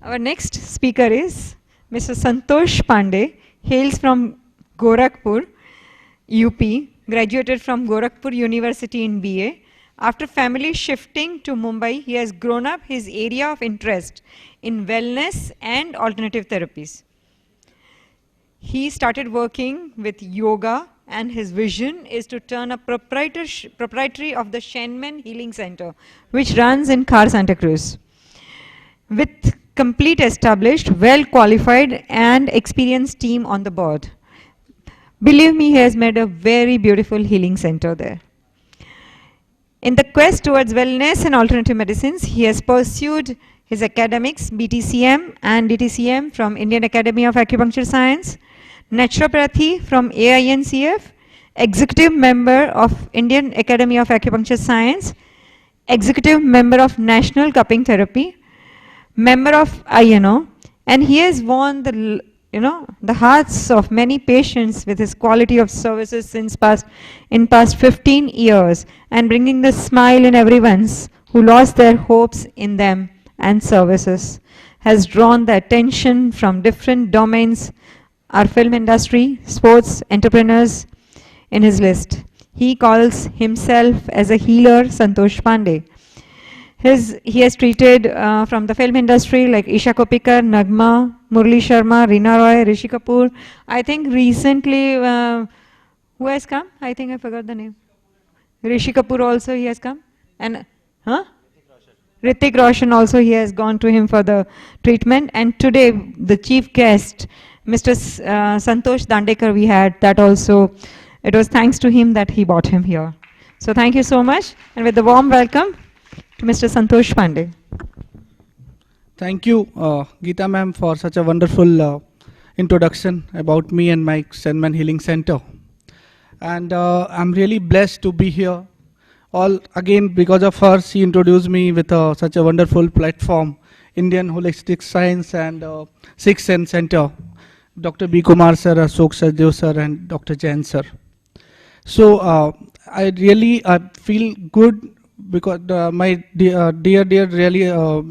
Our next speaker is Mr. Santosh Pandey, hails from Gorakhpur, UP, graduated from Gorakhpur University in BA. After family shifting to Mumbai, he has grown up his area of interest in wellness and alternative therapies. He started working with yoga, and his vision is to turn a proprietary of the Shenman Healing Center, which runs in Khar Santa Cruz. With complete established, well-qualified and experienced team on the board. Believe me, he has made a very beautiful healing center there. In the quest towards wellness and alternative medicines, he has pursued his academics, BTCM and DTCM from Indian Academy of Acupuncture Science, naturopathy from AINCF, executive member of Indian Academy of Acupuncture Science, executive member of National Cupping Therapy, member of INO, and he has won the hearts of many patients with his quality of services since past 15 years, and bringing the smile in everyone's who lost their hopes in them and services, has drawn the attention from different domains, our film industry, sports, entrepreneurs in his list. He calls himself as a healer Santosh Pandey. He has treated from the film industry like Isha Kopikar, Nagma, Murli Sharma, Reena Roy, Rishi Kapoor. I think recently, who has come? I think I forgot the name. Rishi Kapoor also he has come. And, Hrithik Roshan also he has gone to him for the treatment. And today, the chief guest, Mr. Santosh Dandekar we had, that also, it was thanks to him that he brought him here. So thank you so much. And with the warm welcome, to Mr. Santosh Pandey. Thank you, Geeta ma'am, for such a wonderful introduction about me and my Shenman Healing Center. And I'm really blessed to be here. All again because of her, she introduced me with such a wonderful platform, Indian Holistic Science and Sixth Sense Center, Dr. B. Kumar sir, Ashok Sajdev sir, and Dr. Jain sir. So I really feel good because my dear really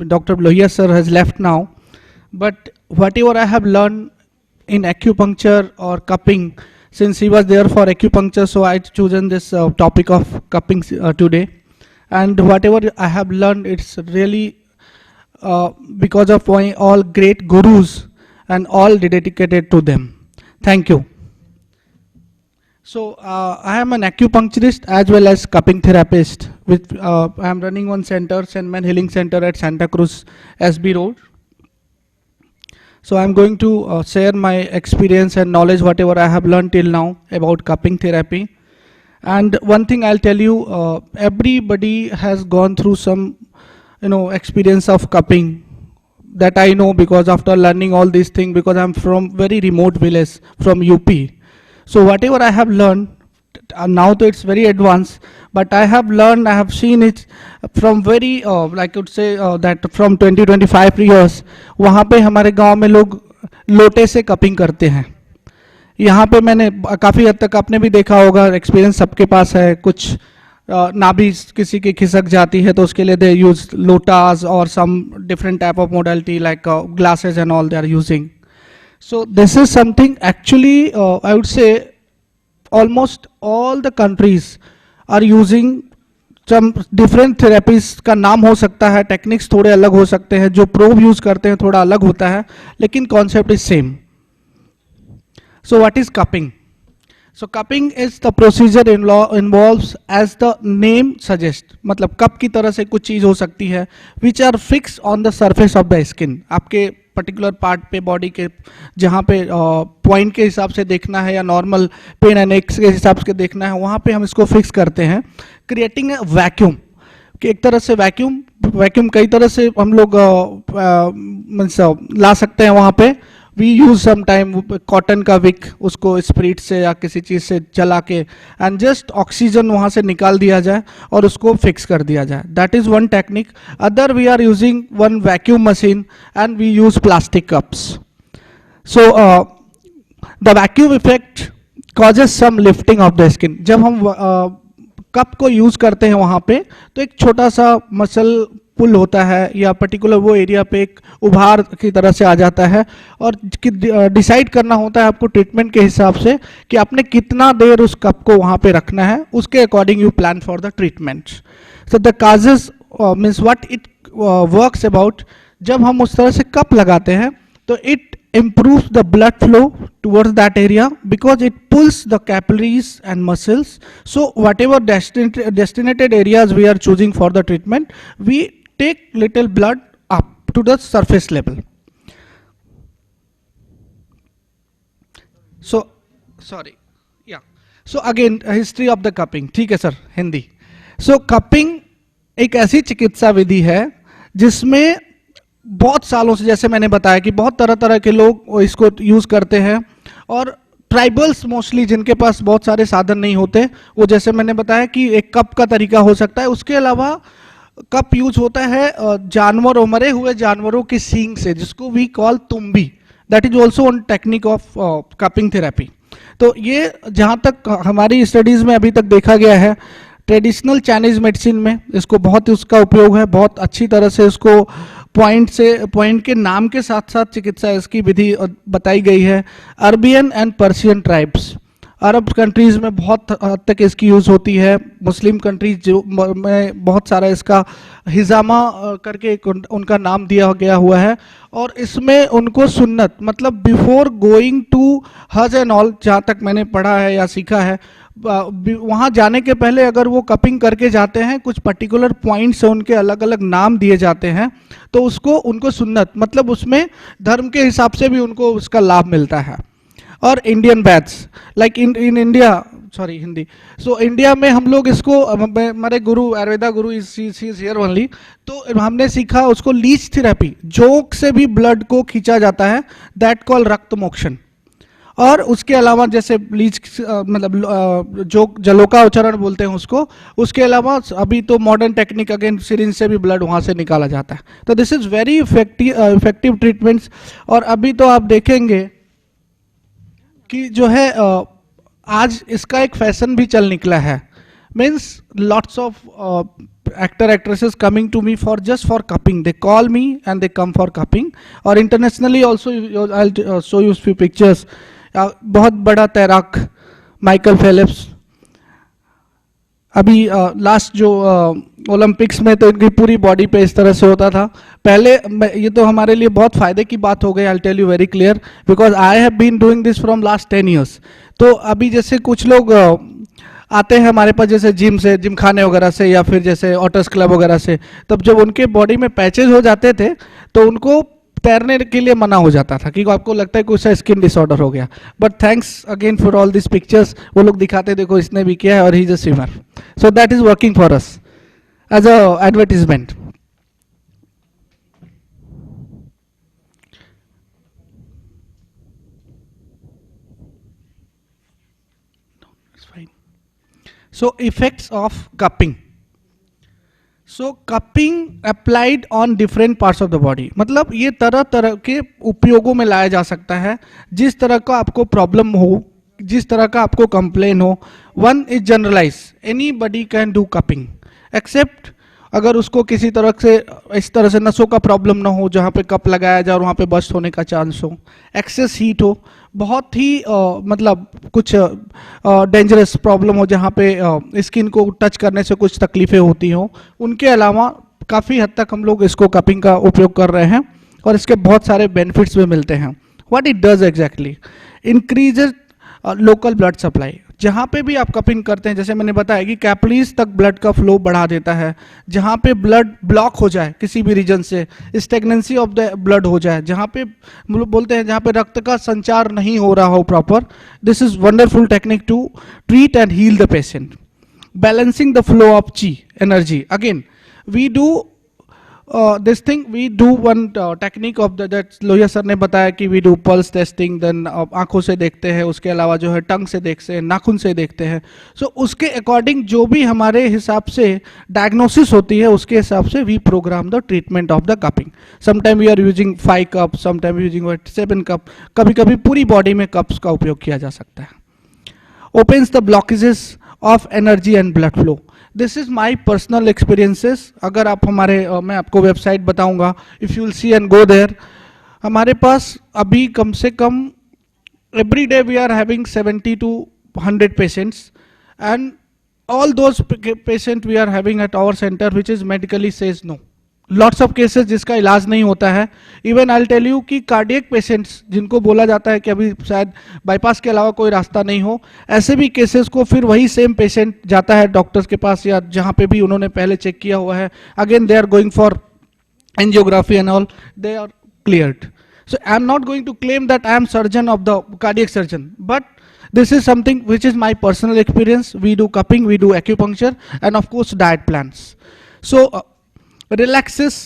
Dr. Lohia sir has left now, but whatever I have learned in acupuncture or cupping, since he was there for acupuncture, so I chosen this topic of cupping today. And whatever I have learned, it's really because of my all great gurus and all dedicated to them. Thank you. So I am an acupuncturist as well as cupping therapist. I am running one center, Shenman Healing Center at Santa Cruz SB Road. So I am going to share my experience and knowledge, whatever I have learned till now about cupping therapy. And one thing I'll tell you, everybody has gone through some, experience of cupping. That I know because after learning all these things, because I'm from very remote village from UP. So whatever I have learned, now though it's very advanced, but I have learned, I have seen it from very, like I would say that from 20-25 years, वहाँ पे हमारे गांव में लोग लोटे से cupping करते हैं. यहाँ पे मैंने काफ़ी हद तक आपने भी देखा होगा, एक्सपीरियंस सबके पास है, कुछ नाभि किसी की खिसक जाती है तो उसके लिए दे यूज लोटास और some different type of modality like glasses and all they are using. So this is something actually I would say almost all the countries are using some different therapies. का नाम हो सकता है, techniques थोड़े अलग हो सकते हैं, जो प्रोब यूज करते हैं थोड़ा अलग होता है, लेकिन concept is same. So what is cupping? So cupping is the procedure involves as the name suggests. मतलब कप की तरह से कुछ चीज हो सकती है which are fixed on the surface of the skin. आपके पर्टिकुलर पार्ट पे बॉडी के जहाँ पे पॉइंट के हिसाब से देखना है या नॉर्मल पेन एंड एक्स के हिसाब से देखना है, वहाँ पे हम इसको फिक्स करते हैं, क्रिएटिंग अ वैक्यूम. कि एक तरह से वैक्यूम कई तरह से हम लोग ला सकते हैं वहाँ पे. We use some time cotton का विक, उसको स्प्रिट से या किसी चीज़ से जला के एंड जस्ट ऑक्सीजन वहाँ से निकाल दिया जाए और उसको फिक्स कर दिया जाए. That is one technique. Other we are using one vacuum machine and we use plastic cups. So the vacuum effect causes some lifting of the skin. जब हम कप को यूज करते हैं वहाँ पे तो एक छोटा सा मसल पुल होता है या पर्टिकुलर वो एरिया पे एक उभार की तरह से आ जाता है, और डिसाइड करना होता है आपको ट्रीटमेंट के हिसाब से कि आपने कितना देर उस कप को वहाँ पे रखना है, उसके according you plan for the treatment. So the causes means what it works about, जब हम उस तरह से कप लगाते हैं तो it improves the blood flow towards that area because it pulls the capillaries and muscles. So whatever destinated areas we are choosing for the treatment, we take little blood up to the surface level. So sorry, yeah, so again history of the cupping. ठीक है sir, Hindi. So cupping एक ऐसी चिकित्सा विधि है जिसमें बहुत सालों से, जैसे मैंने बताया कि बहुत तरह तरह के लोग इसको यूज करते हैं, और ट्राइबल्स मोस्टली जिनके पास बहुत सारे साधन नहीं होते, वो जैसे मैंने बताया कि एक कप का तरीका हो सकता है. उसके अलावा कप यूज होता है जानवरों, मरे हुए जानवरों की सींग से, जिसको वी कॉल तुम्बी. That is also one technique of cupping therapy. तो ये जहाँ तक हमारी स्टडीज में अभी तक देखा गया है, ट्रेडिशनल चाइनीज मेडिसिन में इसको बहुत उसका उपयोग है, बहुत अच्छी तरह से इसको पॉइंट के नाम के साथ साथ चिकित्सा इसकी विधि बताई गई है. Arabian and Persian tribes, Arab countries में बहुत हद तक इसकी यूज़ होती है. मुस्लिम कंट्रीज जो में बहुत सारा इसका हिजामा करके उनका नाम दिया गया हुआ है, और इसमें उनको सुन्नत मतलब बिफोर गोइंग टू हज एंड ऑल, जहाँ तक मैंने पढ़ा है या सीखा है, वहाँ जाने के पहले अगर वो कपिंग करके जाते हैं, कुछ पर्टिकुलर पॉइंट से उनके अलग अलग नाम दिए जाते हैं, तो उसको उनको सुन्नत मतलब उसमें धर्म के हिसाब से भी उनको उसका लाभ मिलता है. और Indian baths like in India, sorry Hindi, so India में हम लोग इसको, हमारे गुरु आयुर्वेदा गुरु इज हियर ओनली, तो हमने सीखा उसको लीच थेरेपी, जोक से भी ब्लड को खींचा जाता है, दैट कॉल रक्त मोक्षण. और उसके अलावा जैसे लीच मतलब जो जलोका उच्चारण बोलते हैं उसको, उसके अलावा अभी तो मॉडर्न टेक्निक अगेन सिरिंज से भी ब्लड वहाँ से निकाला जाता है. तो this is very effective treatments. और अभी तो आप देखेंगे कि जो है आज इसका एक फैशन भी चल निकला है. Means lots of actor actresses coming to me for just for cupping. They call me and they come for cupping. और internationally also I'll show you few pictures. बहुत बड़ा तैराक माइकल फेलिप्स, अभी लास्ट जो ओलंपिक्स में तो इनकी पूरी बॉडी पे इस तरह से होता था. पहले ये तो हमारे लिए बहुत फायदे की बात हो गई. I tell you very clear because I have been doing this from last 10 years. तो अभी जैसे कुछ लोग आते हैं हमारे पास जैसे जिम से, जिम खाने वगैरह से, या फिर जैसे ऑटर्स क्लब वगैरह से, तब जब उनके बॉडी में पैचेज हो जाते थे तो उनको तैरने के लिए मना हो जाता था क्योंकि आपको लगता है कुछ स्किन डिसऑर्डर हो गया. But thanks again for all this pictures. वो लोग दिखाते देखो इसने भी किया है और he is a swimmer. So that is working for us as a advertisement. So effects of cupping. So cupping applied on different parts of the body. मतलब ये तरह तरह के उपयोगों में लाया जा सकता है. जिस तरह का आपको प्रॉब्लम हो, जिस तरह का आपको कंप्लेन हो. One is generalise, anybody can do cupping except अगर उसको किसी तरह से इस तरह से नसों का प्रॉब्लम ना हो जहाँ पे कप लगाया जाए और वहाँ पे बस्ट होने का चांस हो, एक्सेस हीट हो, बहुत ही मतलब कुछ डेंजरस प्रॉब्लम हो जहाँ पे स्किन को टच करने से कुछ तकलीफें होती हों. उनके अलावा काफ़ी हद तक हम लोग इसको कपिंग का उपयोग कर रहे हैं और इसके बहुत सारे बेनिफिट्स भी मिलते हैं. What it does exactly, increases local blood supply. जहाँ पे भी आप कपिंग करते हैं, जैसे मैंने बताया कि कैपिलरीज तक ब्लड का फ्लो बढ़ा देता है. जहाँ पे ब्लड ब्लॉक हो जाए किसी भी रीजन से, स्टेगनेंसी ऑफ द ब्लड हो जाए, जहाँ पे बोलते हैं जहाँ पे रक्त का संचार नहीं हो रहा हो proper, this is wonderful technique to treat and heal the patient. Balancing the flow of chi energy. Again we do this thing, we do one technique of that Lohia sir ने बताया कि we do pulse testing, then आंखों से देखते हैं, उसके अलावा जो है टंग से देखते हैं, नाखून से देखते हैं. सो उसके अकॉर्डिंग जो भी हमारे हिसाब से डायग्नोसिस होती है उसके हिसाब से we program the treatment of the cupping. Sometime we are using 5 cups, sometime using 7 cup. कभी कभी पूरी बॉडी में कप्स का उपयोग किया जा सकता है. Opens the blockages of energy and blood flow. This is my personal experiences. अगर आप हमारे मैं आपको वेबसाइट बताऊंगा, if you will see and go there, हमारे पास अभी कम से कम every day we are having 70 to 100 patients, and all those patients we are having at our center which is medically says no. Lots of cases जिसका इलाज नहीं होता है. Even I tell you कि कार्डियक पेशेंट्स जिनको बोला जाता है कि अभी शायद बाईपास के अलावा कोई रास्ता नहीं हो, ऐसे भी केसेस को फिर वही सेम पेशेंट जाता है डॉक्टर्स के पास या जहाँ पे भी उन्होंने पहले चेक किया हुआ है, again they are going for angiography and all, they are cleared. So I am not going to claim that I am surgeon of the cardiac surgeon, but this is something which is my personal experience. We do cupping, we do acupuncture, and of course diet plans. So relaxes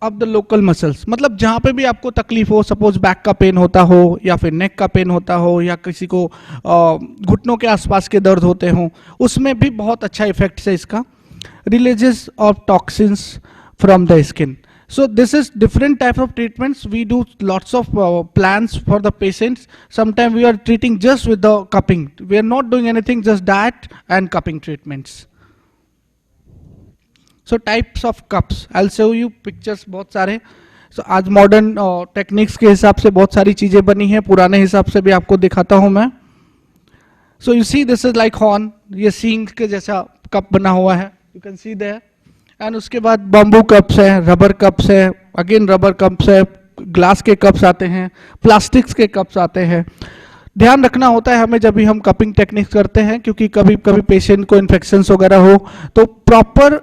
of the local muscles. मतलब जहाँ पे भी आपको तकलीफ हो, suppose back का pen होता हो या फिर नेक का पेन होता हो या किसी को घुटनों के आसपास के दर्द होते हों, उसमें भी बहुत अच्छा इफेक्ट है इसका. Releases of toxins from the skin. So this is different type of treatments. We do lots of plans for the patients. Sometimes we are treating just with the cupping. We are not doing anything, just diet and cupping treatments. So types of cups. I'll show you pictures बहुत सारे. So आज modern techniques के हिसाब से बहुत सारी चीजें बनी हैं, पुराने हिसाब से भी आपको दिखाता हूँ मैं. So you see this is like horn. ये सींग के जैसा कप बना हुआ है. You can see there. And उसके बाद बम्बू कप्स है, रबर कप्स है, अगेन रबर कप्स है, ग्लास के कप्स आते हैं, प्लास्टिक्स के कप्स आते हैं. ध्यान रखना होता है हमें जब भी हम कपिंग टेक्निक्स करते हैं, क्योंकि कभी कभी पेशेंट को इन्फेक्शंस वगैरह हो तो proper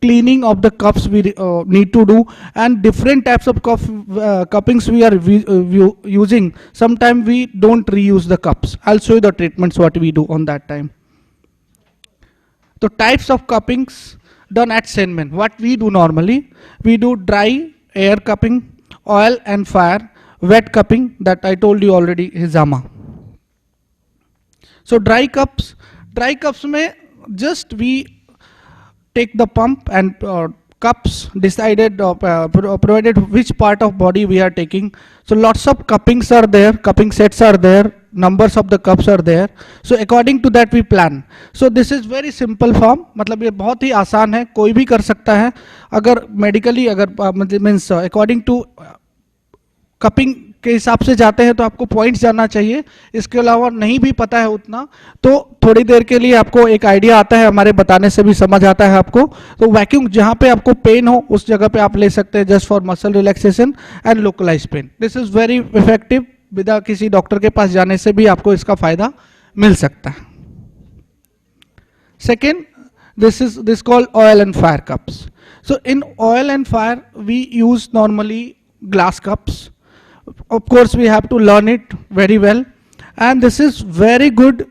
cleaning of the cups we need to do, and different types of cuppings we are using. Sometimes we don't reuse the cups. I'll show you the treatments what we do on that time. So types of cuppings done at Senmen. What we do normally, we do dry air cupping, oil and fire, wet cupping that I told you already is Hizama. So dry cups में just we take the pump and cups decided provided which part of body we are taking. So lots of cuppings are there, cupping sets are there, numbers of the cups are there. So according to that we plan. So this is very simple form, मतलब ये बहुत ही आसान है, कोई भी कर सकता है. अगर medically अगर means according to कपिंग के हिसाब से जाते हैं तो आपको पॉइंट्स जानना चाहिए. इसके अलावा नहीं भी पता है उतना तो थोड़ी देर के लिए आपको एक आइडिया आता है, हमारे बताने से भी समझ आता है आपको. तो वैक्यूम जहाँ पे आपको पेन हो उस जगह पे आप ले सकते हैं, just for muscle relaxation and localise pain. This is very effective. बिना किसी डॉक्टर के पास जाने से भी आपको इसका फायदा मिल सकता है. Second, this called oil and fire cups. So in oil and fire we use normally glass cups. Of course we have to learn it very well, and this is very good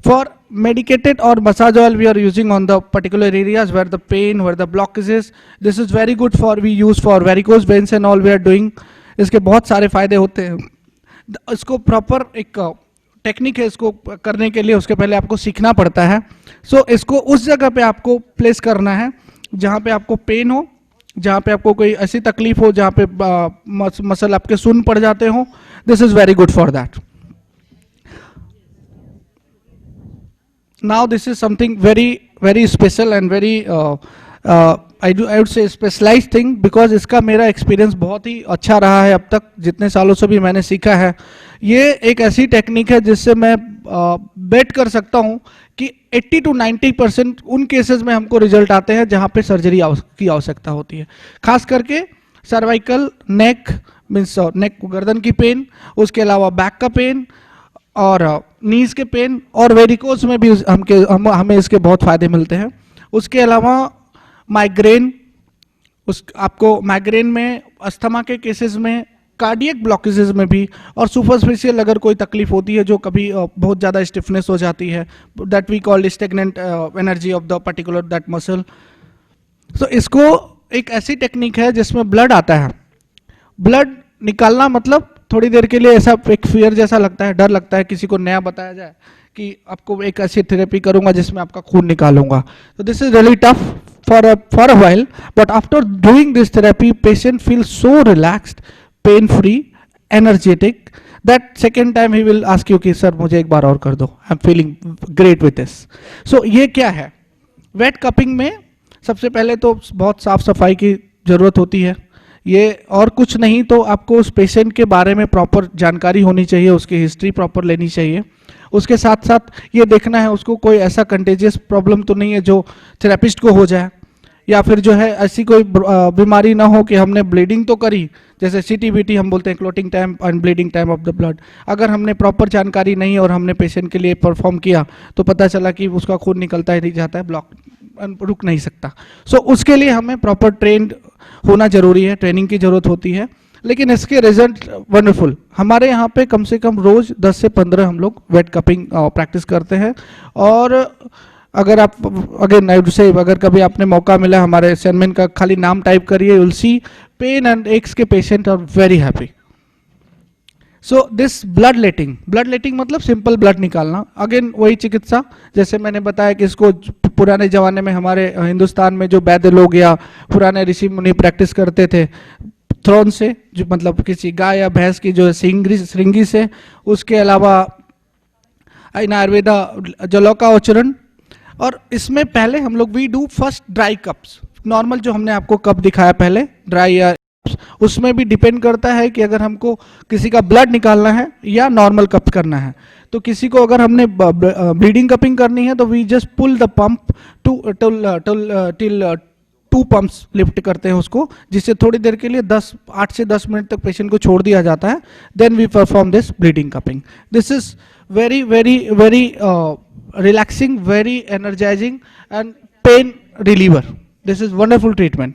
for medicated or massage oil we are using on the particular areas where the pain, where the blockage is. This is very good for we use for varicose veins and all we are doing. इसके बहुत सारे फायदे होते हैं. इसको proper एक technique है, इसको करने के लिए उसके पहले आपको सीखना पड़ता है. सो इसको उस जगह पे आपको प्लेस करना है जहाँ पे आपको पेन हो, जहाँ पे आपको कोई ऐसी तकलीफ हो जहाँ पे मसल आपके सुन पड़ जाते हो. This is very good for that. Now this is something very special and very I would say specialised thing, because इसका मेरा एक्सपीरियंस बहुत ही अच्छा रहा है अब तक, जितने सालों से भी मैंने सीखा है. ये एक ऐसी टेक्निक है जिससे मैं बेट कर सकता हूँ कि 80 to 90% उन केसेस में हमको रिजल्ट आते हैं जहाँ पे सर्जरी की आवश्यकता होती है. खास करके सर्वाइकल, नेक मीन्स नेक गर्दन की पेन, उसके अलावा बैक का पेन और नीज के पेन, और वेरिकोज में भी हमें इसके बहुत फायदे मिलते हैं. उसके अलावा माइग्रेन, आपको माइग्रेन में, अस्थमा के केसेस में, कार्डियक ब्लॉकेजेस में भी, और सुपरफिशियल अगर कोई तकलीफ होती है जो कभी बहुत ज़्यादा स्टिफनेस हो जाती है, that we called stagnant energy of the particular that muscle. So इसको एक ऐसी टेक्निक है जिसमें ब्लड आता है. ब्लड निकालना मतलब थोड़ी देर के लिए ऐसा एक फियर जैसा लगता है, डर लगता है किसी को नया बताया जाए कि आपको एक ऐसी थेरेपी करूंगा जिसमें आपका खून निकालूंगा. तो this is really tough for a while, but after doing this therapy patient feels so relaxed, pain free, energetic, that second time he will ask you कि सर मुझे एक बार और कर दो, I'm feeling great with this. So ये क्या है? Wait cupping में सबसे पहले तो बहुत साफ सफाई की ज़रूरत होती है, ये और कुछ नहीं तो आपको उस पेशेंट के बारे में प्रॉपर जानकारी होनी चाहिए, उसकी हिस्ट्री प्रॉपर लेनी चाहिए। उसके साथ साथ ये देखना है उसको कोई ऐसा कंटेजियस प्रॉब्लम तो नहीं है जो थेरेपिस्ट को हो जाए, या फिर जो है ऐसी कोई बीमारी ना हो कि हमने ब्लीडिंग तो करी, जैसे CTBT हम बोलते हैं, clotting time and bleeding time of the blood, अगर हमने प्रॉपर जानकारी नहीं और हमने पेशेंट के लिए परफॉर्म किया तो पता चला कि उसका खून निकलता ही नहीं जाता है, ब्लॉक रुक नहीं सकता। सो उसके लिए हमें प्रॉपर ट्रेंड होना जरूरी है, ट्रेनिंग की जरूरत होती है। लेकिन इसके रिजल्ट वंडरफुल, हमारे यहाँ पे कम से कम रोज 10 से 15 हम लोग वेट कपिंग प्रैक्टिस करते हैं। और अगर आप अगर से अगर कभी आपने मौका मिला हमारे सेगमेंट का, खाली नाम टाइप करिए, you'll see pain and aches के patient are very happy. So this blood letting मतलब सिंपल ब्लड निकालना, अगेन वही चिकित्सा जैसे मैंने बताया कि इसको पुराने जमाने में हमारे हिंदुस्तान में जो वैद्य लोग या पुराने ऋषि मुनि प्रैक्टिस करते थे थ्रोन से, जो मतलब किसी गाय या भैंस की जो श्रृंगी से, उसके अलावा इन आयुर्वेदा जलौका उच्चरण। और इसमें पहले हम लोग we do first dry cups, normal जो हमने आपको कप दिखाया पहले ड्राई, या उसमें भी डिपेंड करता है कि अगर हमको किसी का ब्लड निकालना है या नॉर्मल कप करना है। तो किसी को अगर हमने ब्लीडिंग कपिंग करनी है तो we just pull the pump till 2 pumps lift करते हैं उसको, जिससे थोड़ी देर के लिए 8 से 10 मिनट तक पेशेंट को छोड़ दिया जाता है। Then we perform this bleeding cupping. This is very very very relaxing, very energizing and pain reliever. This is wonderful treatment.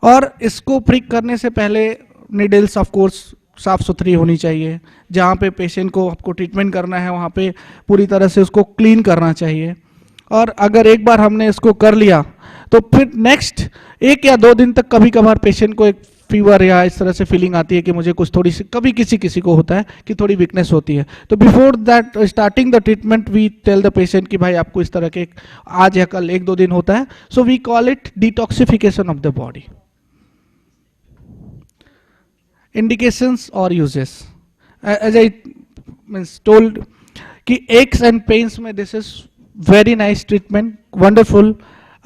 और इसको प्रिक करने से पहले नीडल्स ऑफ कोर्स साफ सुथरी होनी चाहिए, जहाँ पे पेशेंट को आपको ट्रीटमेंट करना है वहाँ पे पूरी तरह से उसको क्लीन करना चाहिए। और अगर एक बार हमने इसको कर लिया तो फिर नेक्स्ट 1 या 2 दिन तक कभी कभार पेशेंट को एक फीवर या इस तरह से फीलिंग आती है कि मुझे कुछ थोड़ी सी, कभी किसी को होता है कि थोड़ी वीकनेस होती है, तो before that starting the treatment we tell the patient कि भाई आपको इस तरह के आज या कल 1-2 दिन होता है। So we call it detoxification of the body. Indications और uses, as I means told कि एक्स एंड पेन्स में this is very nice treatment, wonderful.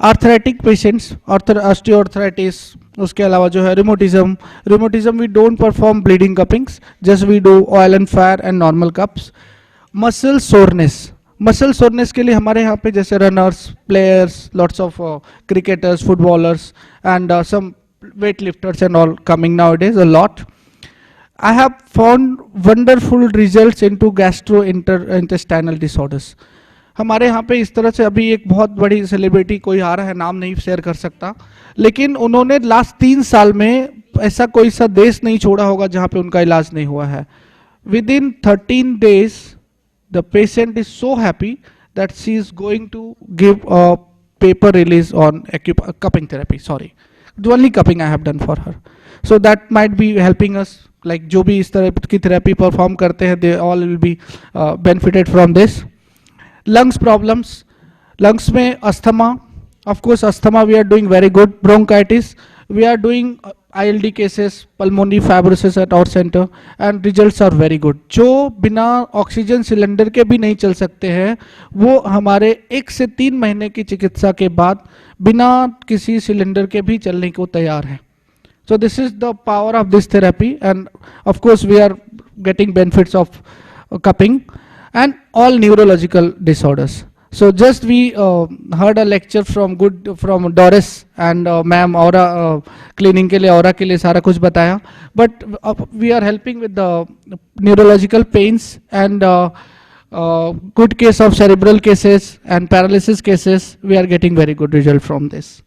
Arthritic patients, osteoarthritis, उसके अलावा जो है rheumatism we don't perform bleeding cuppings, just we do oil and fire and normal cups. Muscle soreness के लिए हमारे यहाँ पे जैसे runners, players, lots of cricketers, footballers and some weight lifters and all coming nowadays a lot. I have found wonderful results into gastrointestinal disorders. हमारे यहाँ पे इस तरह से अभी एक बहुत बड़ी सेलिब्रिटी कोई आ रहा है, नाम नहीं शेयर कर सकता, लेकिन उन्होंने लास्ट 3 साल में ऐसा कोई सा देश नहीं छोड़ा होगा जहाँ पे उनका इलाज नहीं हुआ है। Within 13 days, the patient is so happy that she is going to give a paper release on cupping therapy. Sorry, the only cupping I have done for her. So that might be helping us. Like जो भी इस तरह की therapy perform करते हैं, they all will be benefited from this. Lungs problems, lungs में asthma, of course asthma we are doing very good. Bronchitis we are doing ILD cases, pulmonary fibrosis at our center and results are very good. जो बिना oxygen cylinder के भी नहीं चल सकते हैं वो हमारे 1 से 3 महीने की चिकित्सा के बाद बिना किसी सिलेंडर के भी चलने को तैयार हैं। So this is the power of this therapy, and of course we are getting benefits of cupping and all neurological disorders. So just we heard a lecture from Doris and ma'am Aura cleaning के लिए, Aura के लिए सारा कुछ बताया, but we are helping with the neurological pains and good case of cerebral cases and paralysis cases. We are getting very good result from this.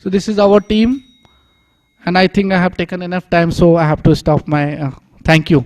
So this is our team, and I think I have taken enough time, so I have to stop my thank you.